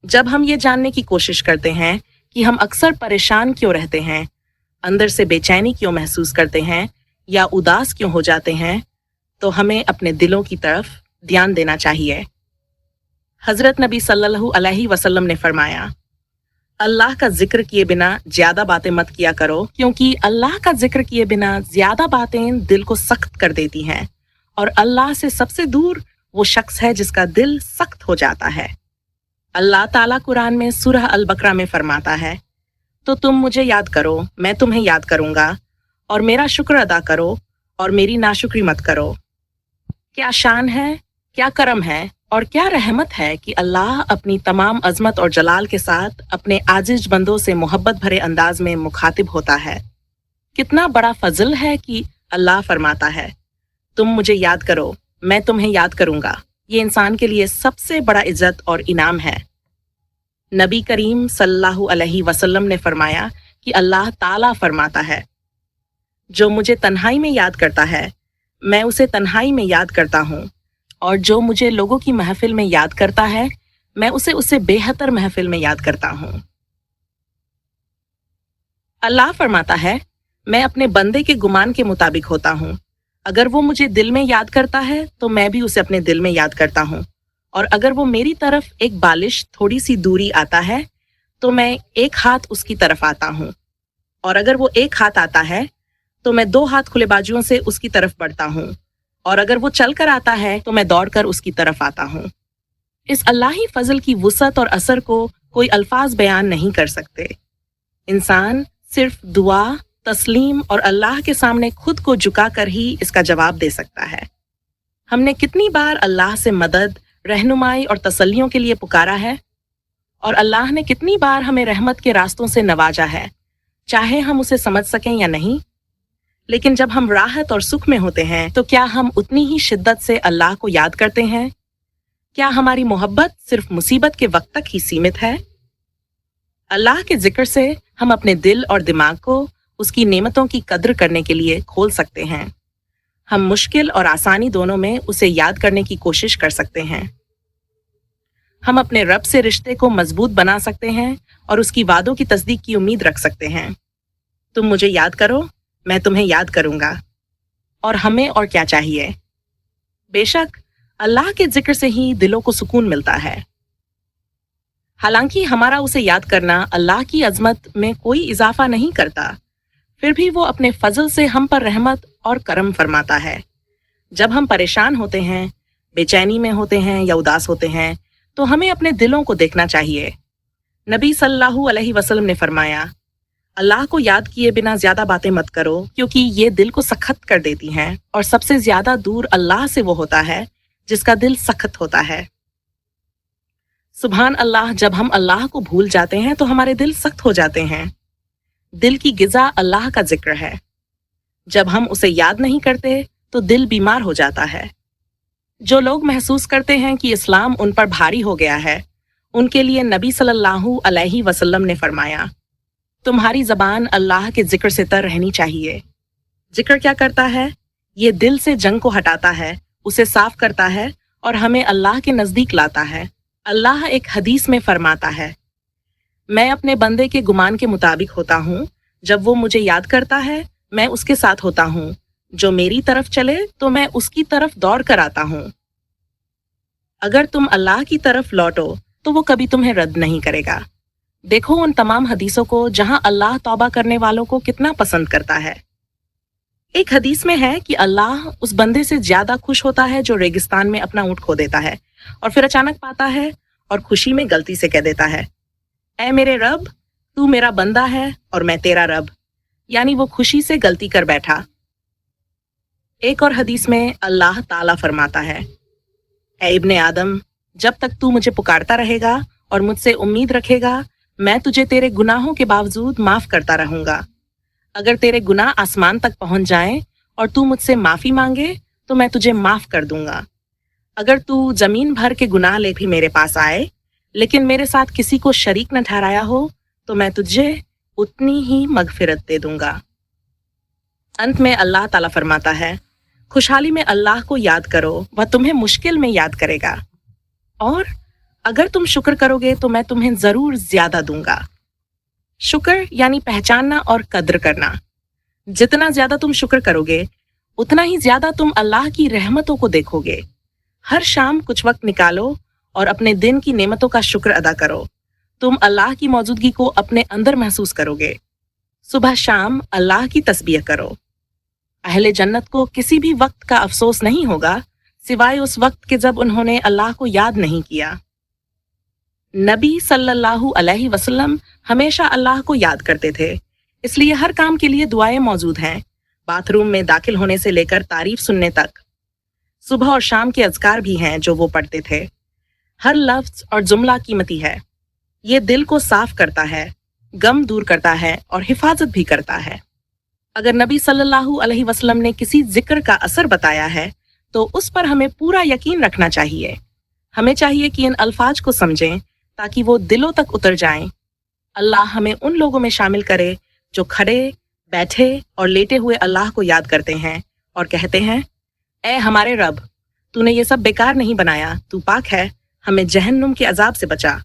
जब हम ये जानने की कोशिश करते हैं कि हम अक्सर परेशान क्यों रहते हैं, अंदर से बेचैनी क्यों महसूस करते हैं या उदास क्यों हो जाते हैं, तो हमें अपने दिलों की तरफ ध्यान देना चाहिए। हजरत नबी सल्लल्लाहु अलैहि वसल्लम ने फरमाया, अल्लाह का जिक्र किए बिना ज्यादा बातें मत किया करो, क्योंकि अल्लाह का जिक्र किए बिना ज्यादा बातें दिल को सख्त कर देती हैं और अल्लाह से सबसे दूर वो शख्स है जिसका दिल सख्त हो जाता है। अल्लाह ताला कुरान में सूरह अल बकरा में फरमाता है, तो तुम मुझे याद करो, मैं तुम्हें याद करूंगा, और मेरा शुक्र अदा करो और मेरी नाशुक्री मत करो। क्या शान है, क्या करम है और क्या रहमत है कि अल्लाह अपनी तमाम अजमत और जलाल के साथ अपने आजिज बंदों से मोहब्बत भरे अंदाज में मुखातिब होता है। कितना बड़ा फजल है कि अल्लाह फरमाता है, तुम मुझे याद करो, मैं तुम्हें याद करूंगा। ये इंसान के लिए सबसे बड़ा इज्जत और इनाम है। नबी करीम सल्लल्लाहु अलैहि वसल्लम ने फरमाया कि अल्लाह ताला फरमाता है, जो मुझे तन्हाई में याद करता है मैं उसे तन्हाई में याद करता हूँ, और जो मुझे लोगों की महफिल में याद करता है मैं उसे बेहतर महफिल में याद करता हूँ। अल्लाह फरमाता है, मैं अपने बंदे के गुमान के मुताबिक होता हूँ। अगर वो मुझे दिल में याद करता है तो मैं भी उसे अपने दिल में याद करता हूँ, और अगर वो मेरी तरफ एक बालिश थोड़ी सी दूरी आता है तो मैं एक हाथ उसकी तरफ आता हूँ, और अगर वो एक हाथ आता है तो मैं दो हाथ खुले बाजुओं से उसकी तरफ बढ़ता हूँ, और अगर वो चल कर आता है तो मैं दौड़कर उसकी तरफ आता हूँ। इस अल्लाही फजल की वुसअत और असर को कोई अल्फाज बयान नहीं कर सकते। इंसान सिर्फ दुआ, तस्लीम और अल्लाह के सामने खुद को झुका कर ही इसका जवाब दे सकता है। हमने कितनी बार अल्लाह से मदद, रहनुमाई और तसल्लियों के लिए पुकारा है, और अल्लाह ने कितनी बार हमें रहमत के रास्तों से नवाजा है, चाहे हम उसे समझ सकें या नहीं। लेकिन जब हम राहत और सुख में होते हैं तो क्या हम उतनी ही शिद्दत से अल्लाह को याद करते हैं? क्या हमारी मोहब्बत सिर्फ मुसीबत के वक्त तक ही सीमित है? अल्लाह के जिक्र से हम अपने दिल और दिमाग को उसकी नेमतों की कद्र करने के लिए खोल सकते हैं। हम मुश्किल और आसानी दोनों में उसे याद करने की कोशिश कर सकते हैं। हम अपने रब से रिश्ते को मजबूत बना सकते हैं और उसकी वादों की तस्दीक की उम्मीद रख सकते हैं। तुम मुझे याद करो, मैं तुम्हें याद करूंगा। और हमें और क्या चाहिए? बेशक अल्लाह के जिक्र से ही दिलों को सुकून मिलता है। हालांकि हमारा उसे याद करना अल्लाह की अजमत में कोई इजाफा नहीं करता, फिर भी वो अपने फजल से हम पर रहमत और करम फरमाता है। जब हम परेशान होते हैं, बेचैनी में होते हैं या उदास होते हैं तो हमें अपने दिलों को देखना चाहिए। नबी सल्लल्लाहु अलैहि वसल्लम ने फरमाया, अल्लाह को याद किए बिना ज्यादा बातें मत करो, क्योंकि ये दिल को सख्त कर देती हैं, और सबसे ज्यादा दूर अल्लाह से वो होता है जिसका दिल सख्त होता है। सुभान अल्लाह, जब हम अल्लाह को भूल जाते हैं तो हमारे दिल सख्त हो जाते हैं। दिल की गिज़ा अल्लाह का जिक्र है। जब हम उसे याद नहीं करते तो दिल बीमार हो जाता है। जो लोग महसूस करते हैं कि इस्लाम उन पर भारी हो गया है, उनके लिए नबी सल्लल्लाहु अलैहि वसल्लम ने फरमाया, तुम्हारी ज़बान अल्लाह के जिक्र से तर रहनी चाहिए। जिक्र क्या करता है? ये दिल से जंग को हटाता है, उसे साफ करता है और हमें अल्लाह के नज़दीक लाता है। अल्लाह एक हदीस में फरमाता है, मैं अपने बंदे के गुमान के मुताबिक होता हूँ। जब वो मुझे याद करता है मैं उसके साथ होता हूँ। जो मेरी तरफ चले तो मैं उसकी तरफ दौड़ कर आता हूँ। अगर तुम अल्लाह की तरफ लौटो तो वो कभी तुम्हें रद्द नहीं करेगा। देखो उन तमाम हदीसों को जहां अल्लाह तौबा करने वालों को कितना पसंद करता है। एक हदीस में है कि अल्लाह उस बंदे से ज्यादा खुश होता है जो रेगिस्तान में अपना ऊंट खो देता है और फिर अचानक पाता है और खुशी में गलती से कह देता है, ऐ मेरे रब, तू मेरा बंदा है और मैं तेरा रब। यानी वो खुशी से गलती कर बैठा। एक और हदीस में अल्लाह ताला फरमाता है, ऐ इब्ने आदम, जब तक तू मुझे पुकारता रहेगा और मुझसे उम्मीद रखेगा, मैं तुझे तेरे गुनाहों के बावजूद माफ करता रहूंगा। अगर तेरे गुनाह आसमान तक पहुंच जाएं और तू मुझसे माफी मांगे तो मैं तुझे माफ कर दूंगा। अगर तू जमीन भर के गुनाह ले भी मेरे पास आए लेकिन मेरे साथ किसी को शरीक न ठहराया हो तो मैं तुझे उतनी ही मगफिरत दे दूंगा। अंत में अल्लाह ताला फरमाता है, खुशहाली में अल्लाह को याद करो, वह तुम्हें मुश्किल में याद करेगा। और अगर तुम शुक्र करोगे तो मैं तुम्हें जरूर ज्यादा दूंगा। शुक्र यानी पहचानना और कद्र करना। जितना ज्यादा तुम शुक्र करोगे उतना ही ज्यादा तुम अल्लाह की रहमतों को देखोगे। हर शाम कुछ वक्त निकालो और अपने दिन की नेमतों का शुक्र अदा करो। तुम अल्लाह की मौजूदगी को अपने अंदर महसूस करोगे। सुबह शाम अल्लाह की तस्बीह करो। अहले जन्नत को किसी भी वक्त का अफसोस नहीं होगा सिवाय उस वक्त के जब उन्होंने अल्लाह को याद नहीं किया। नबी सल्लल्लाहु अलैहि वसल्लम हमेशा अल्लाह को याद करते थे, इसलिए हर काम के लिए दुआएं मौजूद हैं, बाथरूम में दाखिल होने से लेकर तारीफ सुनने तक। सुबह और शाम के अज़कार भी हैं जो वो पढ़ते थे। हर लफ्ज और जुमला कीमती है। ये दिल को साफ करता है, गम दूर करता है और हिफाजत भी करता है। अगर नबी सल्लल्लाहु अलैहि वसल्लम ने किसी जिक्र का असर बताया है तो उस पर हमें पूरा यकीन रखना चाहिए। हमें चाहिए कि इन अल्फाज को समझें ताकि वो दिलों तक उतर जाएं। अल्लाह हमें उन लोगों में शामिल करे जो खड़े, बैठे और लेटे हुए अल्लाह को याद करते हैं और कहते हैं, ए हमारे रब, तूने ये सब बेकार नहीं बनाया, तू पाक है, हमें जहन्नुम के अजाब से बचा।